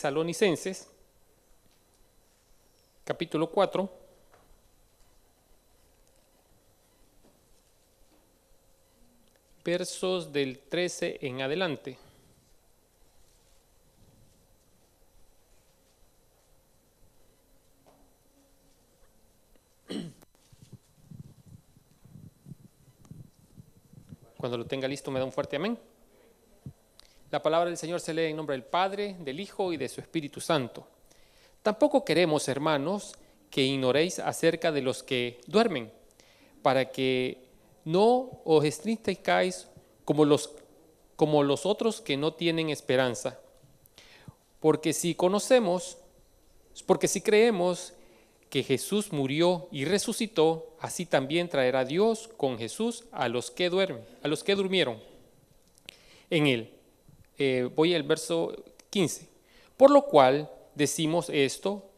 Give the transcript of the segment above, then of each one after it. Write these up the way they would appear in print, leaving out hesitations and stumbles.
Tesalonicenses, capítulo 4, versos del 13 en adelante. Cuando lo tenga listo me da un fuerte amén. La palabra del Señor se lee en nombre del Padre, del Hijo y de su Espíritu Santo. Tampoco queremos, hermanos, que ignoréis acerca de los que duermen, para que no os entristezcáis como los otros que no tienen esperanza. Porque si creemos que Jesús murió y resucitó, así también traerá Dios con Jesús a los que durmieron en él. Voy al verso 15. Por lo cual decimos esto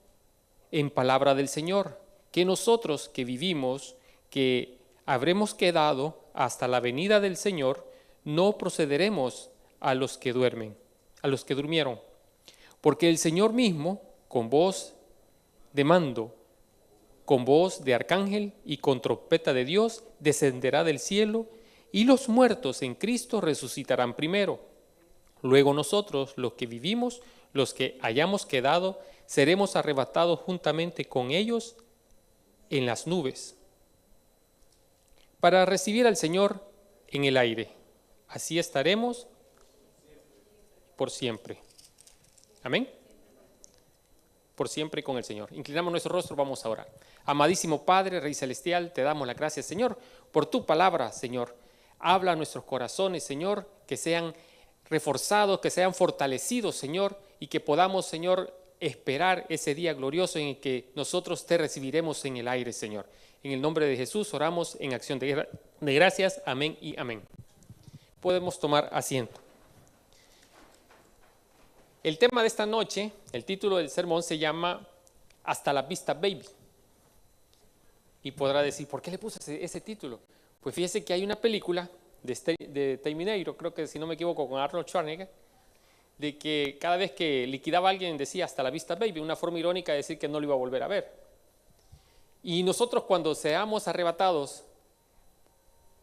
en palabra del Señor, que nosotros que vivimos, que habremos quedado hasta la venida del Señor, no procederemos a los que durmieron. Porque el Señor mismo, con voz de mando, con voz de arcángel y con trompeta de Dios, descenderá del cielo, y los muertos en Cristo resucitarán primero. Luego nosotros, los que vivimos, los que hayamos quedado, seremos arrebatados juntamente con ellos en las nubes, para recibir al Señor en el aire. Así estaremos por siempre. Amén. Por siempre con el Señor. Inclinamos nuestro rostro, vamos a orar. Amadísimo Padre, Rey Celestial, te damos las gracias, Señor, por tu palabra, Señor. Habla a nuestros corazones, Señor, que sean reforzados, que sean fortalecidos, Señor, y que podamos, Señor, esperar ese día glorioso en el que nosotros te recibiremos en el aire, Señor. En el nombre de Jesús oramos en acción de gracias. Amén y amén. Podemos tomar asiento. El tema de esta noche, el título del sermón se llama Hasta la vista, baby. Y podrá decir, ¿por qué le puse ese título? Pues fíjese que hay una película de Terminator, creo que si no me equivoco, con Arnold Schwarzenegger, de que cada vez que liquidaba a alguien decía hasta la vista, baby, una forma irónica de decir que no lo iba a volver a ver. Y nosotros cuando seamos arrebatados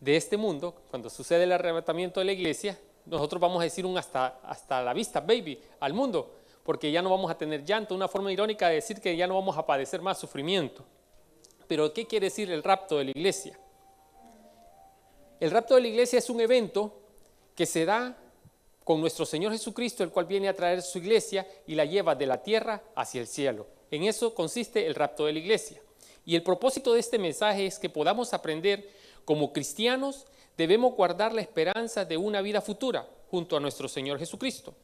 de este mundo, cuando sucede el arrebatamiento de la iglesia, nosotros vamos a decir un hasta la vista, baby, al mundo, porque ya no vamos a tener llanto, una forma irónica de decir que ya no vamos a padecer más sufrimiento. Pero ¿qué quiere decir el rapto de la iglesia? El rapto de la iglesia es un evento que se da con nuestro Señor Jesucristo, el cual viene a traer su iglesia y la lleva de la tierra hacia el cielo. En eso consiste el rapto de la iglesia. Y el propósito de este mensaje es que podamos aprender como cristianos, debemos guardar la esperanza de una vida futura junto a nuestro Señor Jesucristo.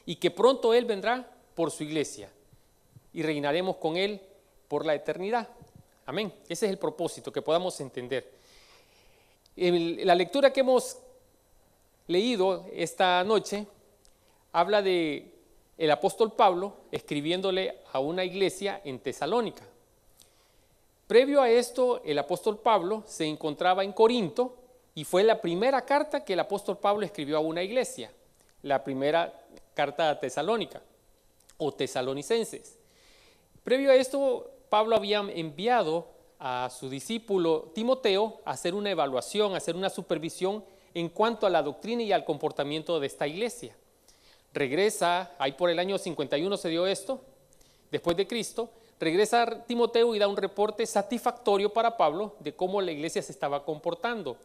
Y que pronto Él vendrá por su iglesia y reinaremos con Él por la eternidad. Amén. Ese es el propósito, que podamos entender. La lectura que hemos leído esta noche habla de el apóstol Pablo escribiéndole a una iglesia en Tesalónica. Previo a esto, el apóstol Pablo se encontraba en Corinto y fue la primera carta que el apóstol Pablo escribió a una iglesia, la primera carta a Tesalónica o Tesalonicenses. Previo a esto, Pablo había enviado a su discípulo Timoteo a hacer una evaluación, a hacer una supervisión en cuanto a la doctrina y al comportamiento de esta iglesia. Regresa, ahí por el año 51 se dio esto, después de Cristo, regresa Timoteo y da un reporte satisfactorio para Pablo de cómo la iglesia se estaba comportando.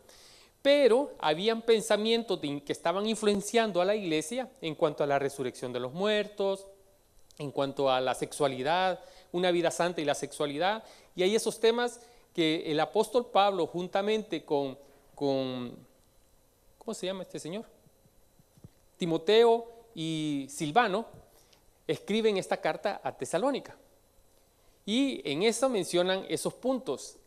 Pero habían pensamientos que estaban influenciando a la iglesia en cuanto a la resurrección de los muertos, en cuanto a la sexualidad, una vida santa y la sexualidad. Y hay esos temas que el apóstol Pablo juntamente con ¿cómo se llama este señor? Timoteo y Silvano escriben esta carta a Tesalónica. Y en eso mencionan esos puntos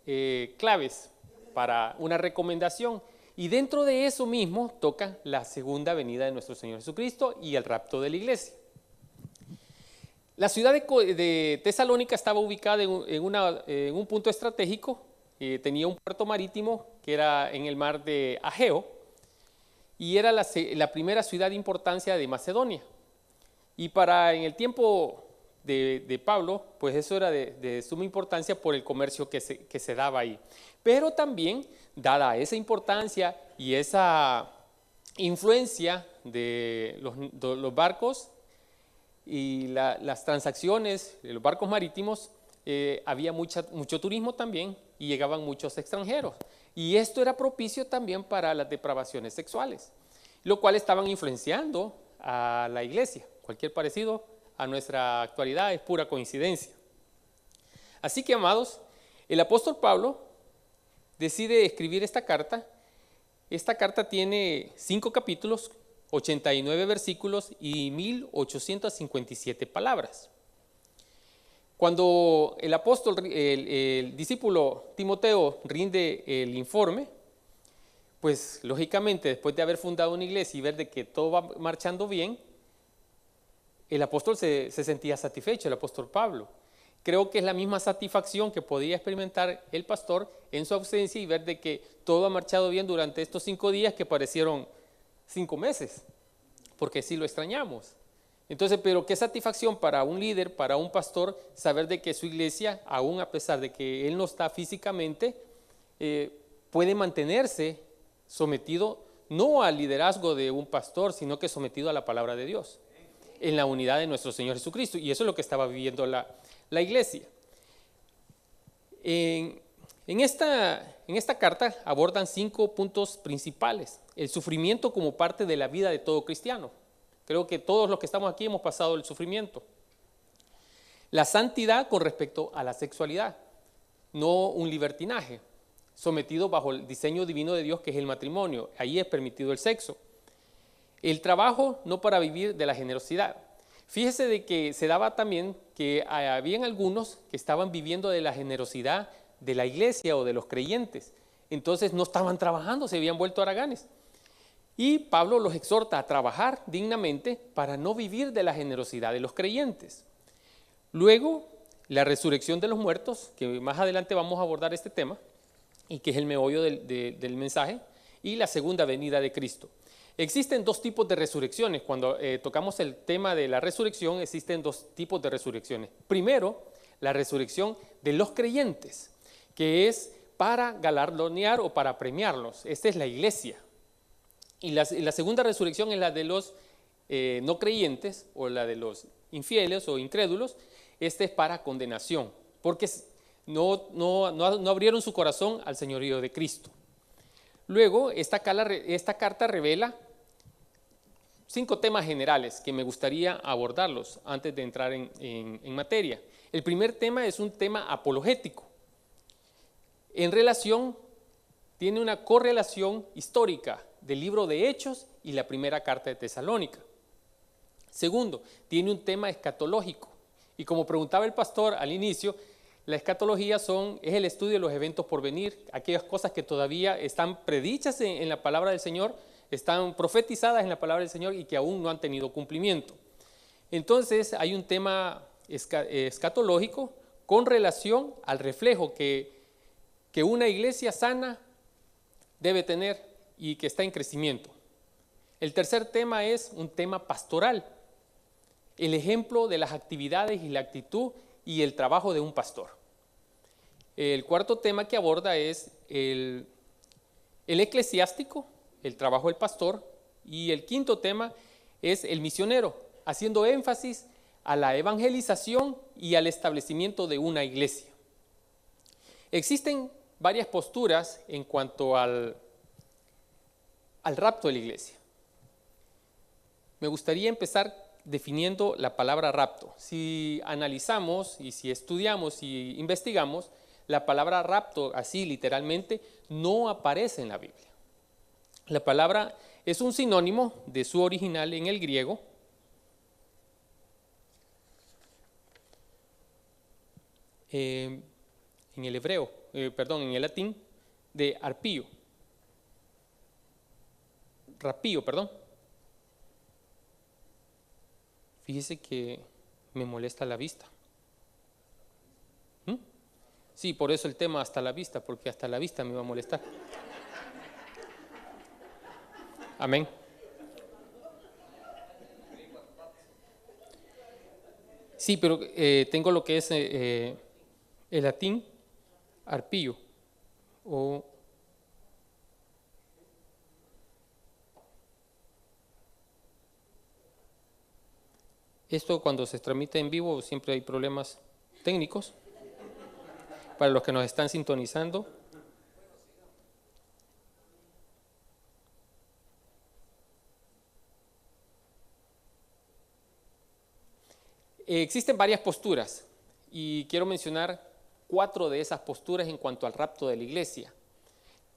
claves para una recomendación. Y dentro de eso mismo toca la segunda venida de nuestro Señor Jesucristo y el rapto de la iglesia. La ciudad de Tesalónica estaba ubicada en un punto estratégico, tenía un puerto marítimo que era en el mar de Ageo y era la primera ciudad de importancia de Macedonia. Y en el tiempo de Pablo, pues eso era de suma importancia por el comercio que se daba ahí. Pero también, dada esa importancia y esa influencia de los barcos y las transacciones de los barcos marítimos, había mucho turismo también y llegaban muchos extranjeros. Y esto era propicio también para las depravaciones sexuales, lo cual estaban influenciando a la iglesia. Cualquier parecido a nuestra actualidad es pura coincidencia. Así que, amados, el apóstol Pablo decide escribir esta carta. Esta carta tiene 5 capítulos, 89 versículos y 1857 palabras. Cuando el apóstol, el discípulo Timoteo rinde el informe, pues lógicamente después de haber fundado una iglesia y ver de que todo va marchando bien, el apóstol se sentía satisfecho, el apóstol Pablo. Creo que es la misma satisfacción que podía experimentar el pastor en su ausencia y ver de que todo ha marchado bien durante estos 5 días que parecieron 5 meses, porque sí lo extrañamos. Entonces, pero qué satisfacción para un líder, para un pastor, saber de que su iglesia, aún a pesar de que él no está físicamente, puede mantenerse sometido no al liderazgo de un pastor, sino que sometido a la palabra de Dios, en la unidad de nuestro Señor Jesucristo. Y eso es lo que estaba viviendo la iglesia. En esta carta abordan 5 puntos principales. El sufrimiento como parte de la vida de todo cristiano. Creo que todos los que estamos aquí hemos pasado el sufrimiento. La santidad con respecto a la sexualidad, no un libertinaje, sometido bajo el diseño divino de Dios, que es el matrimonio. Ahí es permitido el sexo. El trabajo no para vivir de la generosidad. Fíjese de que se daba también que habían algunos que estaban viviendo de la generosidad de la iglesia o de los creyentes. Entonces no estaban trabajando, se habían vuelto haraganes. Y Pablo los exhorta a trabajar dignamente para no vivir de la generosidad de los creyentes. Luego, la resurrección de los muertos, que más adelante vamos a abordar este tema, y que es el meollo del mensaje, y la segunda venida de Cristo. Existen 2 tipos de resurrecciones. Cuando tocamos el tema de la resurrección, existen 2 tipos de resurrecciones. Primero, la resurrección de los creyentes, que es para galardonear o para premiarlos. Esta es la iglesia. Y la segunda resurrección es la de los no creyentes o la de los infieles o incrédulos. Esta es para condenación, porque no abrieron su corazón al señorío de Cristo. Luego, esta carta revela 5 temas generales que me gustaría abordarlos antes de entrar en materia. El primer tema es un tema apologético. Tiene una correlación histórica del libro de Hechos y la primera carta de Tesalónica. Segundo, tiene un tema escatológico. Y como preguntaba el pastor al inicio, la escatología es el estudio de los eventos por venir, aquellas cosas que todavía están predichas en la palabra del Señor, están profetizadas en la palabra del Señor y que aún no han tenido cumplimiento. Entonces hay un tema escatológico con relación al reflejo que una iglesia sana debe tener y que está en crecimiento. El tercer tema es un tema pastoral, el ejemplo de las actividades y la actitud y el trabajo de un pastor. El cuarto tema que aborda es el eclesiástico, el trabajo del pastor, y el quinto tema es el misionero, haciendo énfasis a la evangelización y al establecimiento de una iglesia. Existen varias posturas en cuanto al rapto de la iglesia. Me gustaría empezar definiendo la palabra rapto. Si analizamos y si estudiamos y investigamos, la palabra rapto, así literalmente, no aparece en la Biblia. La palabra es un sinónimo de su original en el griego, en el hebreo, en el latín, de rapío. Fíjese que me molesta la vista. Sí, por eso el tema hasta la vista, porque hasta la vista me va a molestar. Amén. Sí, pero tengo lo que es el latín, arpillo. O esto cuando se tramita en vivo siempre hay problemas técnicos. Para los que nos están sintonizando. Existen varias posturas y quiero mencionar 4 de esas posturas en cuanto al rapto de la iglesia.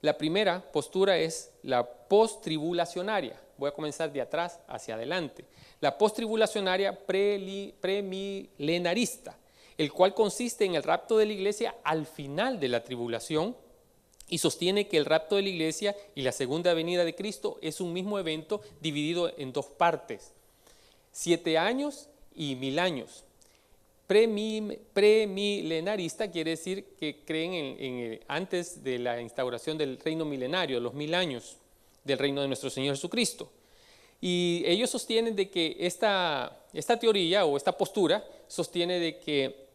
La primera postura es la post-tribulacionaria. Voy a comenzar de atrás hacia adelante. La post-tribulacionaria premilenarista, el cual consiste en el rapto de la iglesia al final de la tribulación y sostiene que el rapto de la iglesia y la segunda venida de Cristo es un mismo evento dividido en 2 partes, 7 años y 1000 años. Premilenarista quiere decir que creen antes de la instauración del reino milenario, los 1000 años del reino de nuestro Señor Jesucristo. Y ellos sostienen de que esta teoría o esta postura sostiene de que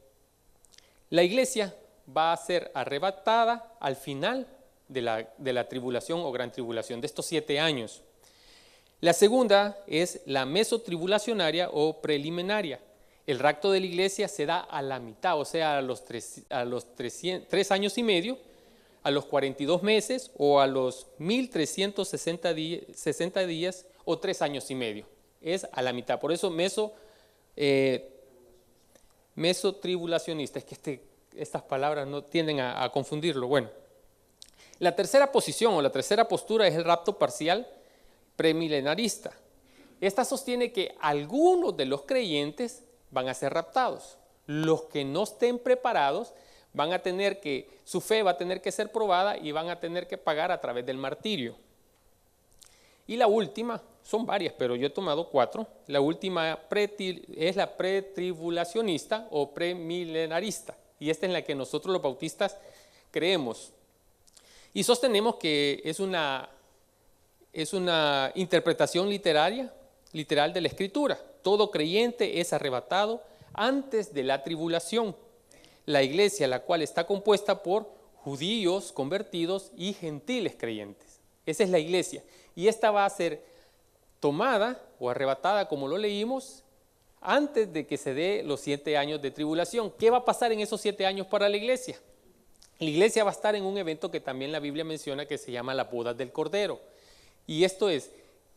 la iglesia va a ser arrebatada al final de la tribulación o gran tribulación, de estos 7 años. La segunda es la mesotribulacionaria o preliminaria. El rapto de la iglesia se da a la mitad, o sea, a los 3 años y medio, a los 42 meses o a los 1360 días o 3 años y medio. Es a la mitad. Por eso mesotribulacionista, es que estas palabras no tienden a confundirlo. Bueno, la tercera posición o la tercera postura es el rapto parcial premilenarista. Esta sostiene que algunos de los creyentes van a ser raptados. Los que no estén preparados van a tener que, su fe va a tener que ser probada y van a tener que pagar a través del martirio. Y la última, son varias, pero yo he tomado 4. La última es la pretribulacionista o premilenarista. Y esta es la que nosotros los bautistas creemos. Y sostenemos que es una interpretación literal de la Escritura. Todo creyente es arrebatado antes de la tribulación. La iglesia, la cual está compuesta por judíos convertidos y gentiles creyentes. Esa es la iglesia. Y esta va a ser tomada o arrebatada, como lo leímos, antes de que se dé los 7 años de tribulación. ¿Qué va a pasar en esos 7 años para la iglesia? La iglesia va a estar en un evento que también la Biblia menciona que se llama la boda del Cordero. Y esto es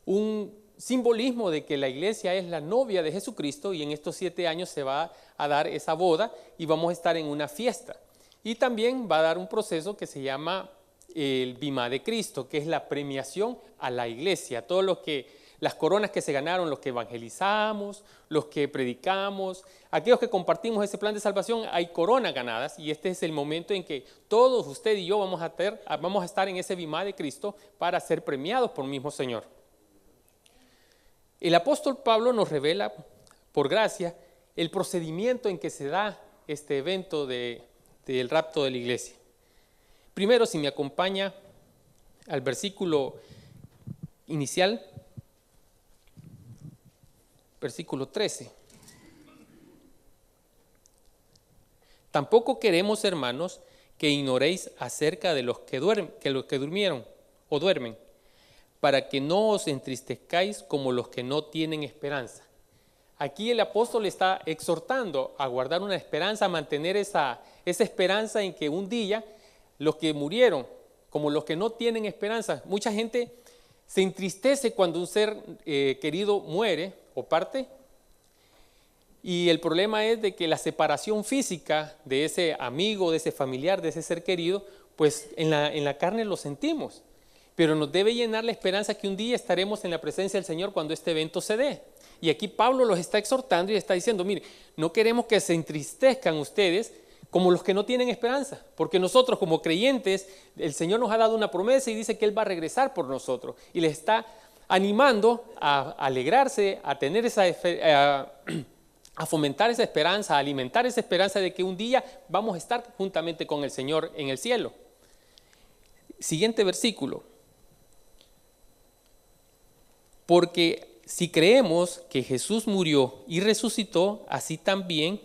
un simbolismo de que la iglesia es la novia de Jesucristo y en estos 7 años se va a dar esa boda y vamos a estar en una fiesta. Y también va a dar un proceso que se llama el Bimá de Cristo, que es la premiación a la iglesia, todos los que las coronas que se ganaron, los que evangelizamos, los que predicamos, aquellos que compartimos ese plan de salvación, hay coronas ganadas y este es el momento en que todos, usted y yo, vamos a estar en ese Bimá de Cristo para ser premiados por el mismo Señor. El apóstol Pablo nos revela, por gracia, el procedimiento en que se da este evento del rapto de la iglesia. Primero, si me acompaña al versículo inicial, versículo 13. Tampoco queremos, hermanos, que ignoréis acerca de los que durmieron o duermen, para que no os entristezcáis como los que no tienen esperanza. Aquí el apóstol está exhortando a guardar una esperanza, a mantener esa esperanza en que un día los que murieron, como los que no tienen esperanza, mucha gente se entristece cuando un ser querido muere o parte, y el problema es de que la separación física de ese amigo, de ese familiar, de ese ser querido, pues en la carne lo sentimos, pero nos debe llenar la esperanza que un día estaremos en la presencia del Señor cuando este evento se dé. Y aquí Pablo los está exhortando y está diciendo, mire, no queremos que se entristezcan ustedes como los que no tienen esperanza, porque nosotros como creyentes, el Señor nos ha dado una promesa y dice que Él va a regresar por nosotros y les está animando a alegrarse, a tener a fomentar esa esperanza, a alimentar esa esperanza de que un día vamos a estar juntamente con el Señor en el cielo. Siguiente versículo. Porque si creemos que Jesús murió y resucitó, así también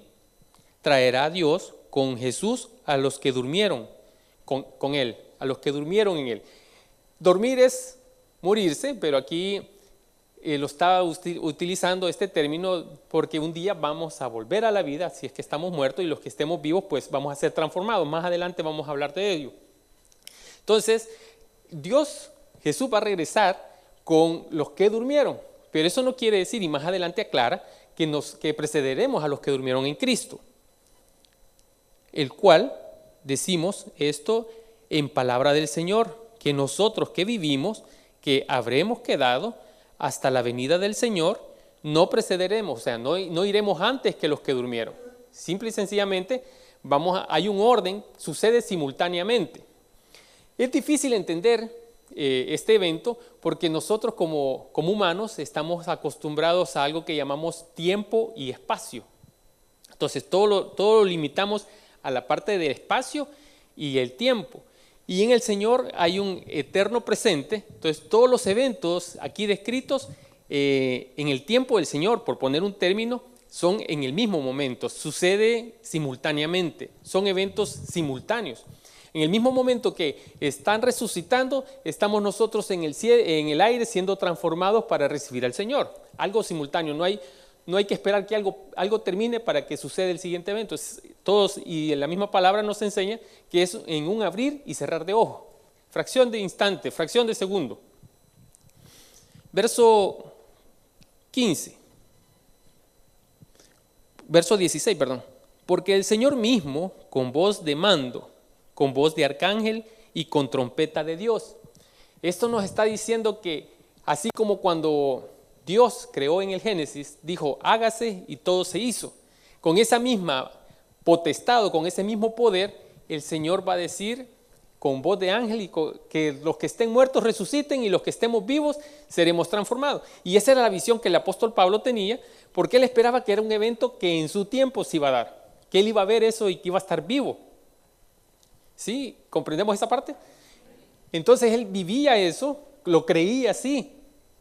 traerá a Dios con Jesús a los que durmieron con Él, a los que durmieron en Él. Dormir es morirse, pero aquí lo estaba utilizando este término porque un día vamos a volver a la vida, si es que estamos muertos, y los que estemos vivos pues vamos a ser transformados. Más adelante vamos a hablar de ello. Entonces, Jesús va a regresar con los que durmieron, pero eso no quiere decir, y más adelante aclara, que precederemos a los que durmieron en Cristo, el cual decimos esto en palabra del Señor, que nosotros que vivimos, que habremos quedado hasta la venida del Señor, no precederemos, o sea, no iremos antes que los que durmieron. Simple y sencillamente, hay un orden, sucede simultáneamente. Es difícil entender este evento porque nosotros como humanos estamos acostumbrados a algo que llamamos tiempo y espacio. Entonces, todo lo limitamos a la parte del espacio y el tiempo. Y en el Señor hay un eterno presente. Entonces, todos los eventos aquí descritos en el tiempo del Señor, por poner un término, son en el mismo momento, sucede simultáneamente, son eventos simultáneos. En el mismo momento que están resucitando, estamos nosotros en el aire siendo transformados para recibir al Señor. Algo simultáneo, no hay que esperar que algo termine para que suceda el siguiente evento. Y en la misma palabra nos enseña que es en un abrir y cerrar de ojo. Fracción de instante, fracción de segundo. Verso 16, perdón. Porque el Señor mismo, con voz de mando, con voz de arcángel y con trompeta de Dios. Esto nos está diciendo que así como cuando Dios creó en el Génesis, dijo hágase y todo se hizo. Con esa misma potestad, con ese mismo poder, el Señor va a decir con voz de ángel que los que estén muertos resuciten y los que estemos vivos seremos transformados. Y esa era la visión que el apóstol Pablo tenía, porque él esperaba que era un evento que en su tiempo se iba a dar, que él iba a ver eso y que iba a estar vivo. ¿Sí? ¿Comprendemos esa parte? Entonces él vivía eso, lo creía así.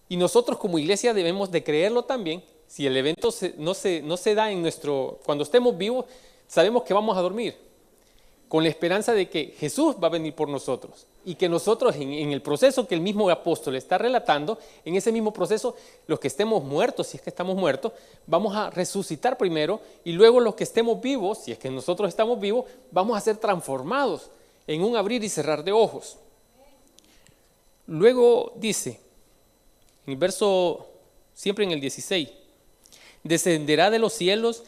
Y nosotros como iglesia debemos de creerlo también. Si el evento no se da cuando estemos vivos, sabemos que vamos a dormir, con la esperanza de que Jesús va a venir por nosotros. Y que nosotros en el proceso que el mismo apóstol está relatando, en ese mismo proceso, los que estemos muertos, si es que estamos muertos, vamos a resucitar primero, y luego los que estemos vivos, si es que nosotros estamos vivos, vamos a ser transformados en un abrir y cerrar de ojos. Luego dice, en el verso, siempre en el 16, descenderá de los cielos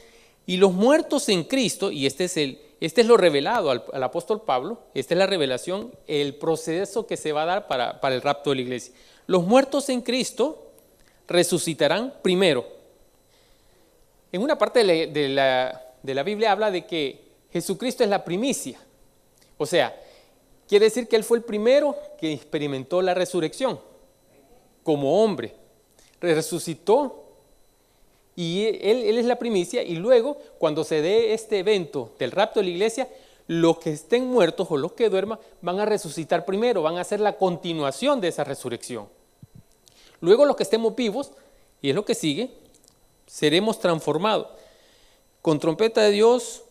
y los muertos en Cristo, y este es lo revelado al apóstol Pablo, esta es la revelación, el proceso que se va a dar para el rapto de la iglesia. Los muertos en Cristo resucitarán primero. En una parte de la Biblia habla de que Jesucristo es la primicia. O sea, quiere decir que Él fue el primero que experimentó la resurrección como hombre. Resucitó y él es la primicia, y luego cuando se dé este evento del rapto de la iglesia, los que estén muertos o los que duerman van a resucitar primero, van a ser la continuación de esa resurrección. Luego los que estemos vivos, y es lo que sigue, seremos transformados. Con trompeta de Dios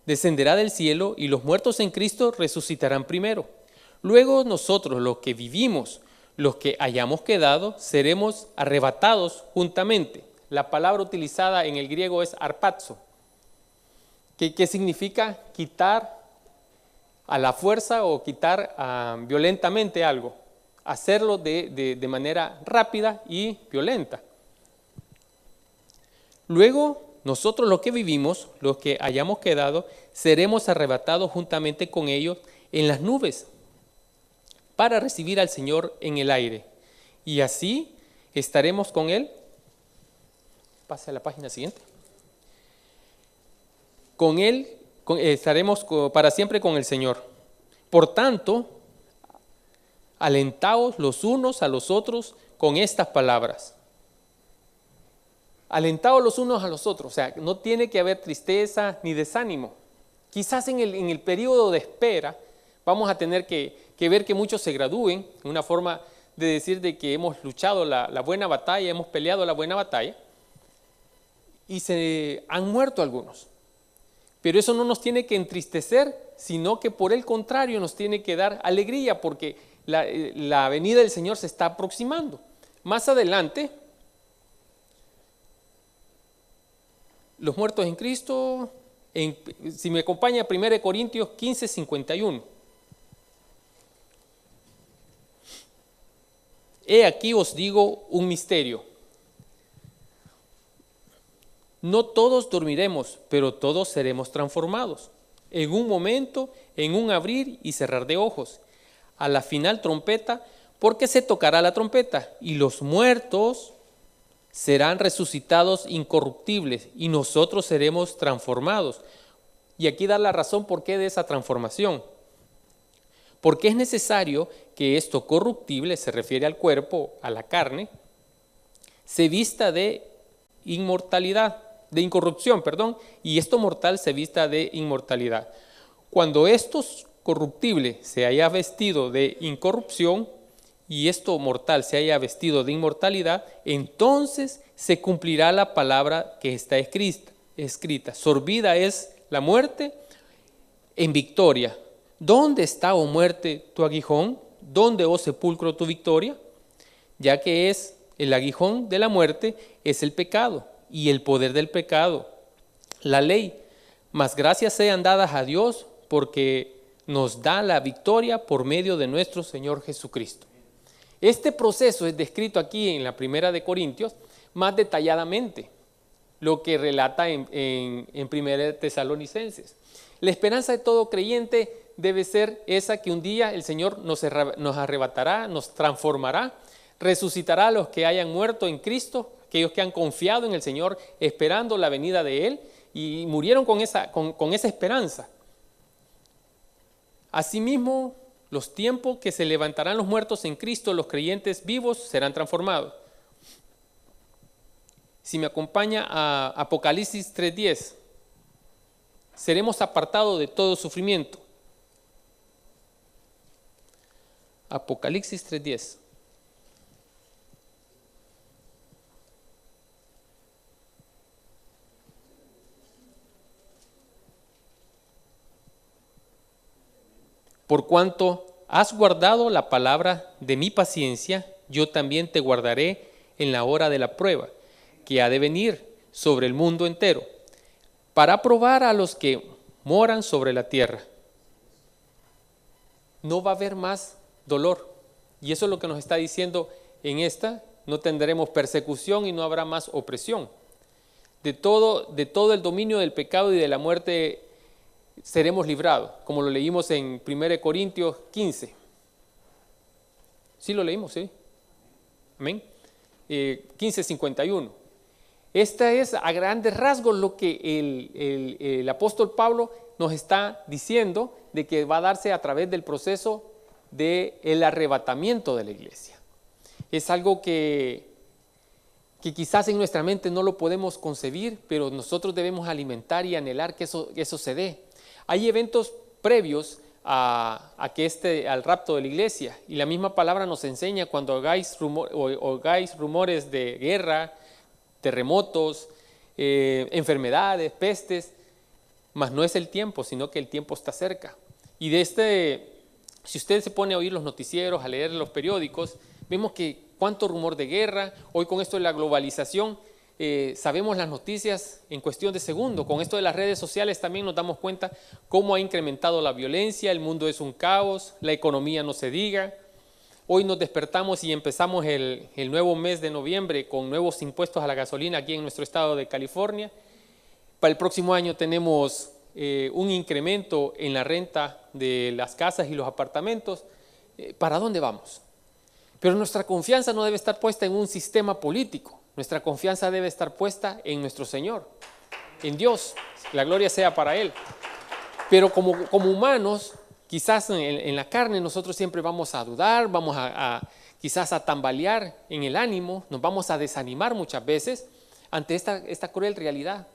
descenderá del cielo y los muertos en Cristo resucitarán primero. Luego nosotros, los que vivimos, los que hayamos quedado, seremos arrebatados juntamente. La palabra utilizada en el griego es arpazo, que significa quitar a la fuerza o quitar violentamente algo, hacerlo de manera rápida y violenta. Luego nosotros los que vivimos, los que hayamos quedado, seremos arrebatados juntamente con ellos en las nubes, para recibir al Señor en el aire. Y así estaremos con Él. Pase a la página siguiente. Con Él estaremos para siempre con el Señor. Por tanto, alentaos los unos a los otros con estas palabras. Alentaos los unos a los otros. O sea, no tiene que haber tristeza ni desánimo. Quizás en el periodo de espera vamos a tener que ver que muchos se gradúen de una forma de decir de que hemos luchado la buena batalla, hemos peleado la buena batalla, y se han muerto algunos. Pero eso no nos tiene que entristecer, sino que por el contrario nos tiene que dar alegría, porque la venida del Señor se está aproximando. Más adelante, los muertos en Cristo, si me acompaña 1 Corintios 15, 51. He aquí os digo un misterio. No todos dormiremos, pero todos seremos transformados. En un momento, en un abrir y cerrar de ojos. A la final trompeta, porque se tocará la trompeta, y los muertos serán resucitados incorruptibles, y nosotros seremos transformados. Y aquí da la razón por qué de esa transformación. Porque es necesario que esto corruptible, se refiere al cuerpo, a la carne, se vista de inmortalidad, de incorrupción, y esto mortal se vista de inmortalidad. Cuando esto corruptible se haya vestido de incorrupción y esto mortal se haya vestido de inmortalidad, entonces se cumplirá la palabra que está escrita. Sorbida es la muerte en victoria. ¿Dónde está, oh muerte, tu aguijón? ¿Dónde, oh sepulcro, tu victoria? Ya que es el aguijón de la muerte, es el pecado, y el poder del pecado, la ley. Mas gracias sean dadas a Dios, porque nos da la victoria por medio de nuestro Señor Jesucristo. Este proceso es descrito aquí en la primera de Corintios más detalladamente, lo que relata en primera de Tesalonicenses. La esperanza de todo creyente debe ser esa, que un día el Señor nos arrebatará, nos transformará, resucitará a los que hayan muerto en Cristo, aquellos que han confiado en el Señor esperando la venida de Él y murieron con esa esperanza. Asimismo, los tiempos que se levantarán los muertos en Cristo, los creyentes vivos serán transformados. Si me acompaña a Apocalipsis 3:10, seremos apartados de todo sufrimiento. Apocalipsis 3:10. Por cuanto has guardado la palabra de mi paciencia, yo también te guardaré en la hora de la prueba, que ha de venir sobre el mundo entero, para probar a los que moran sobre la tierra. No va a haber más dolor. Y eso es lo que nos está diciendo en esta: no tendremos persecución y no habrá más opresión. De todo el dominio del pecado y de la muerte seremos librados, como lo leímos en 1 Corintios 15. ¿Sí lo leímos? ¿Sí? Amén. 15:51. Esta es a grandes rasgos lo que el apóstol Pablo nos está diciendo, de que va a darse a través del proceso del arrebatamiento de la iglesia. Es algo que quizás en nuestra mente no lo podemos concebir, pero nosotros debemos alimentar y anhelar que eso se dé. Hay eventos previos al rapto de la iglesia, y la misma palabra nos enseña: cuando oigáis rumores de guerra, terremotos, enfermedades, pestes, mas no es el tiempo, sino que el tiempo está cerca. Y si usted se pone a oír los noticieros, a leer los periódicos, vemos que cuánto rumor de guerra. Hoy con esto de la globalización, sabemos las noticias en cuestión de segundos. Con esto de las redes sociales también nos damos cuenta cómo ha incrementado la violencia, el mundo es un caos, la economía no se diga. Hoy nos despertamos y empezamos el nuevo mes de noviembre con nuevos impuestos a la gasolina aquí en nuestro estado de California. Para el próximo año tenemos un incremento en la renta de las casas y los apartamentos. ¿Para dónde vamos? Pero nuestra confianza no debe estar puesta en un sistema político. Nuestra confianza debe estar puesta en nuestro Señor, en Dios. La gloria sea para Él. Pero como humanos, quizás en la carne nosotros siempre vamos a dudar, vamos quizás a tambalear en el ánimo, nos vamos a desanimar muchas veces ante esta cruel realidad.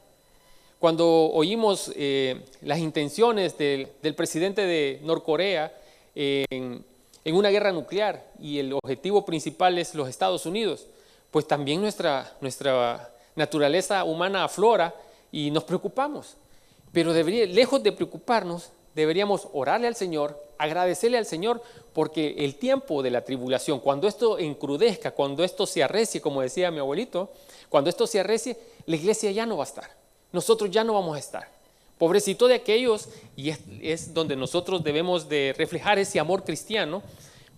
Cuando oímos las intenciones del presidente de Norcorea en en una guerra nuclear y el objetivo principal es los Estados Unidos, pues también nuestra naturaleza humana aflora y nos preocupamos. Pero lejos de preocuparnos, deberíamos orarle al Señor, agradecerle al Señor, porque el tiempo de la tribulación, cuando esto encrudezca, cuando esto se arrecie, como decía mi abuelito, cuando esto se arrecie, la iglesia ya no va a estar. Nosotros ya no vamos a estar. Pobrecito de aquellos, y es donde nosotros debemos de reflejar ese amor cristiano,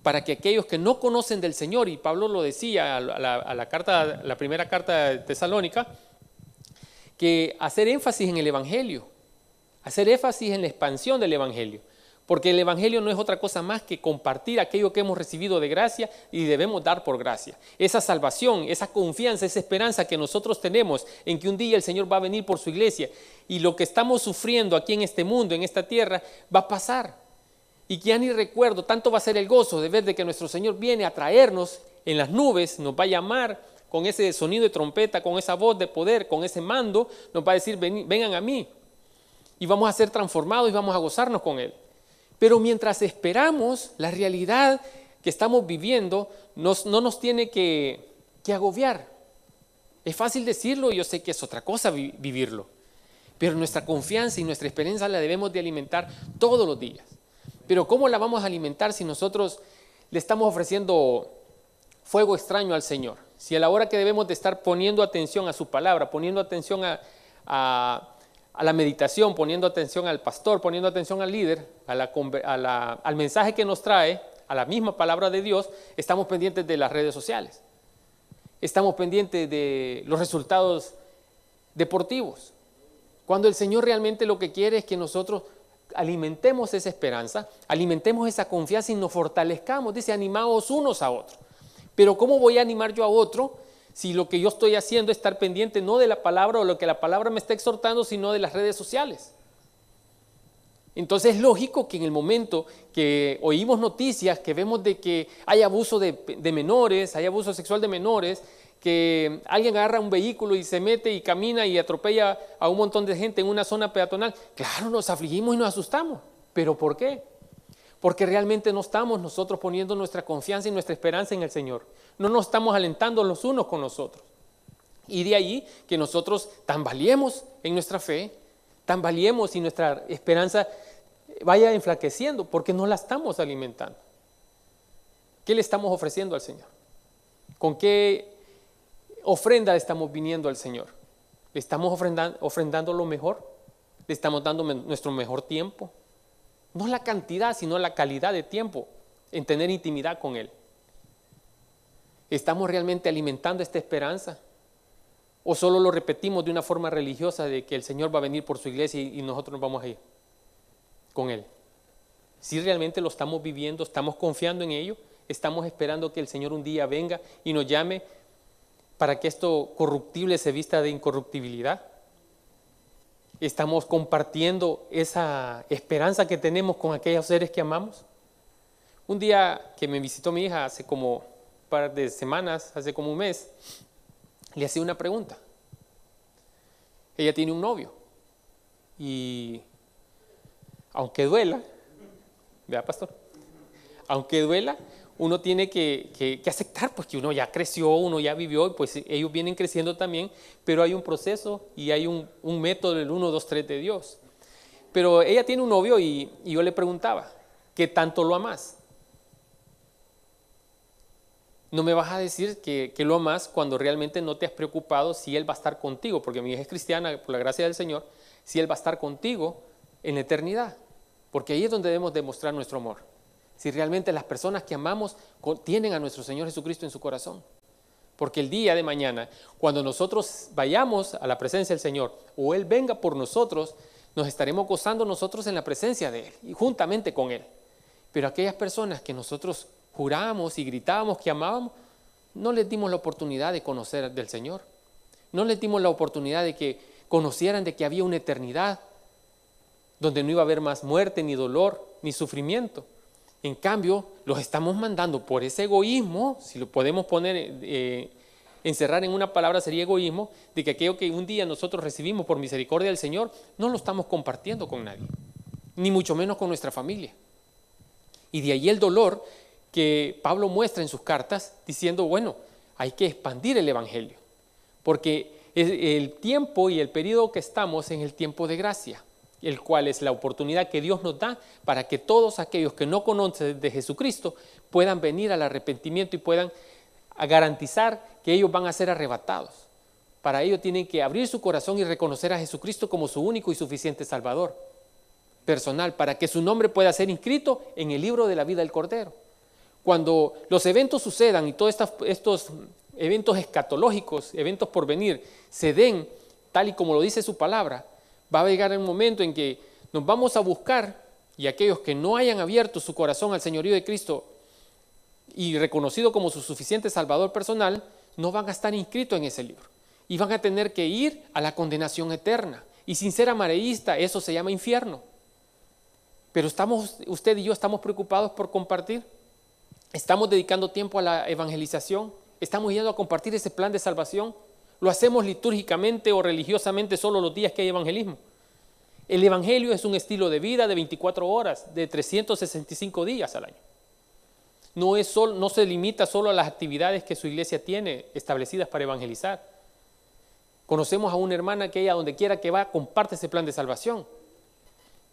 para que aquellos que no conocen del Señor, y Pablo lo decía a la primera carta de Tesalónica, que hacer énfasis en el Evangelio, hacer énfasis en la expansión del Evangelio, porque el Evangelio no es otra cosa más que compartir aquello que hemos recibido de gracia y debemos dar por gracia. Esa salvación, esa confianza, esa esperanza que nosotros tenemos en que un día el Señor va a venir por su iglesia y lo que estamos sufriendo aquí en este mundo, en esta tierra, va a pasar. Y que ya ni recuerdo, tanto va a ser el gozo de ver de que nuestro Señor viene a traernos en las nubes, nos va a llamar con ese sonido de trompeta, con esa voz de poder, con ese mando, nos va a decir, vengan a mí. Y vamos a ser transformados y vamos a gozarnos con Él. Pero mientras esperamos, la realidad que estamos viviendo no nos tiene que agobiar. Es fácil decirlo y yo sé que es otra cosa vivirlo. Pero nuestra confianza y nuestra esperanza la debemos de alimentar todos los días. Pero ¿cómo la vamos a alimentar si nosotros le estamos ofreciendo fuego extraño al Señor? Si a la hora que debemos de estar poniendo atención a su palabra, poniendo atención a la meditación, poniendo atención al pastor, poniendo atención al líder, al mensaje que nos trae, a la misma palabra de Dios, estamos pendientes de las redes sociales. Estamos pendientes de los resultados deportivos. Cuando el Señor realmente lo que quiere es que nosotros alimentemos esa esperanza, alimentemos esa confianza y nos fortalezcamos. Dice, animaos unos a otros. Pero ¿cómo voy a animar yo a otro si lo que yo estoy haciendo es estar pendiente no de la palabra o lo que la palabra me está exhortando, sino de las redes sociales? Entonces es lógico que en el momento que oímos noticias, que vemos de que hay abuso de menores, hay abuso sexual de menores, que alguien agarra un vehículo y se mete y camina y atropella a un montón de gente en una zona peatonal, claro, nos afligimos y nos asustamos. ¿Pero por qué? Porque realmente no estamos nosotros poniendo nuestra confianza y nuestra esperanza en el Señor. No nos estamos alentando los unos con los otros. Y de ahí que nosotros tambaleemos en nuestra fe, tambaleemos y nuestra esperanza vaya enflaqueciendo porque no la estamos alimentando. ¿Qué le estamos ofreciendo al Señor? ¿Con qué ofrenda le estamos viniendo al Señor? ¿Le estamos ofrendando lo mejor? ¿Le estamos dando nuestro mejor tiempo? No la cantidad, sino la calidad de tiempo en tener intimidad con Él. ¿Estamos realmente alimentando esta esperanza? ¿O solo lo repetimos de una forma religiosa de que el Señor va a venir por su iglesia y nosotros nos vamos a ir con Él? Si realmente lo estamos viviendo, estamos confiando en ello, estamos esperando que el Señor un día venga y nos llame para que esto corruptible se vista de incorruptibilidad. ¿Estamos compartiendo esa esperanza que tenemos con aquellos seres que amamos? Un día que me visitó mi hija hace como un par de semanas, hace como un mes, le hacía una pregunta. Ella tiene un novio y aunque duela, ¿verdad, pastor? Aunque duela, uno tiene que aceptar pues que uno ya creció, uno ya vivió, y pues ellos vienen creciendo también, pero hay un proceso y hay un método del 1, 2, 3 de Dios. Pero ella tiene un novio y yo le preguntaba, ¿qué tanto lo amas? No me vas a decir que lo amas cuando realmente no te has preocupado si Él va a estar contigo, porque mi hija es cristiana, por la gracia del Señor, si Él va a estar contigo en la eternidad, porque ahí es donde debemos demostrar nuestro amor. Si realmente las personas que amamos tienen a nuestro Señor Jesucristo en su corazón. Porque el día de mañana, cuando nosotros vayamos a la presencia del Señor o Él venga por nosotros, nos estaremos gozando nosotros en la presencia de Él y juntamente con Él. Pero aquellas personas que nosotros juramos y gritábamos que amábamos, no les dimos la oportunidad de conocer del Señor. No les dimos la oportunidad de que conocieran de que había una eternidad donde no iba a haber más muerte, ni dolor, ni sufrimiento. En cambio, los estamos mandando por ese egoísmo, si lo podemos poner, encerrar en una palabra sería egoísmo, de que aquello que un día nosotros recibimos por misericordia del Señor, no lo estamos compartiendo con nadie, ni mucho menos con nuestra familia. Y de ahí el dolor que Pablo muestra en sus cartas diciendo, bueno, hay que expandir el evangelio, porque el tiempo y el periodo que estamos en el tiempo de gracia, el cual es la oportunidad que Dios nos da para que todos aquellos que no conocen de Jesucristo puedan venir al arrepentimiento y puedan garantizar que ellos van a ser arrebatados. Para ello tienen que abrir su corazón y reconocer a Jesucristo como su único y suficiente Salvador personal, para que su nombre pueda ser inscrito en el libro de la vida del Cordero. Cuando los eventos sucedan y todos estos eventos escatológicos, eventos por venir, se den tal y como lo dice su palabra, va a llegar un momento en que nos vamos a buscar, y aquellos que no hayan abierto su corazón al señorío de Cristo y reconocido como su suficiente Salvador personal, no van a estar inscritos en ese libro y van a tener que ir a la condenación eterna. Y sin ser amareísta, eso se llama infierno. Pero usted y yo estamos preocupados por compartir. Estamos dedicando tiempo a la evangelización. Estamos yendo a compartir ese plan de salvación. Lo hacemos litúrgicamente o religiosamente solo los días que hay evangelismo. El evangelio es un estilo de vida de 24 horas, de 365 días al año. No se limita solo a las actividades que su iglesia tiene establecidas para evangelizar. Conocemos a una hermana que ella, donde quiera que va, comparte ese plan de salvación.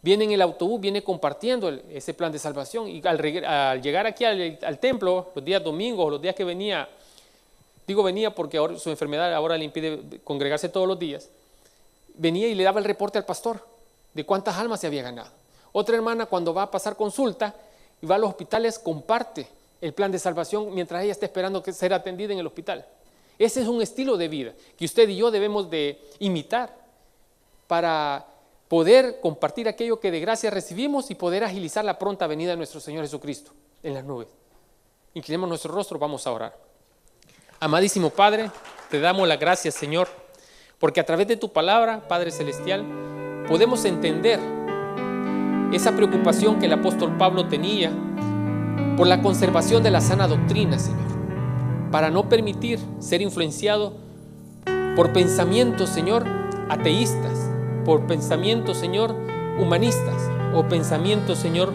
Viene en el autobús, viene compartiendo ese plan de salvación, y al llegar aquí al templo, los días domingos, los días que venía, digo venía porque ahora, su enfermedad ahora le impide congregarse todos los días, venía y le daba el reporte al pastor de cuántas almas se había ganado. Otra hermana, cuando va a pasar consulta y va a los hospitales, comparte el plan de salvación mientras ella está esperando ser atendida en el hospital. Ese es un estilo de vida que usted y yo debemos de imitar para poder compartir aquello que de gracia recibimos y poder agilizar la pronta venida de nuestro Señor Jesucristo en las nubes. Inclinemos nuestro rostro, vamos a orar. Amadísimo Padre, te damos las gracias, Señor, porque a través de tu palabra, Padre Celestial, podemos entender esa preocupación que el apóstol Pablo tenía por la conservación de la sana doctrina, Señor, para no permitir ser influenciado por pensamientos, Señor, ateístas, por pensamientos, Señor, humanistas, o pensamientos, Señor,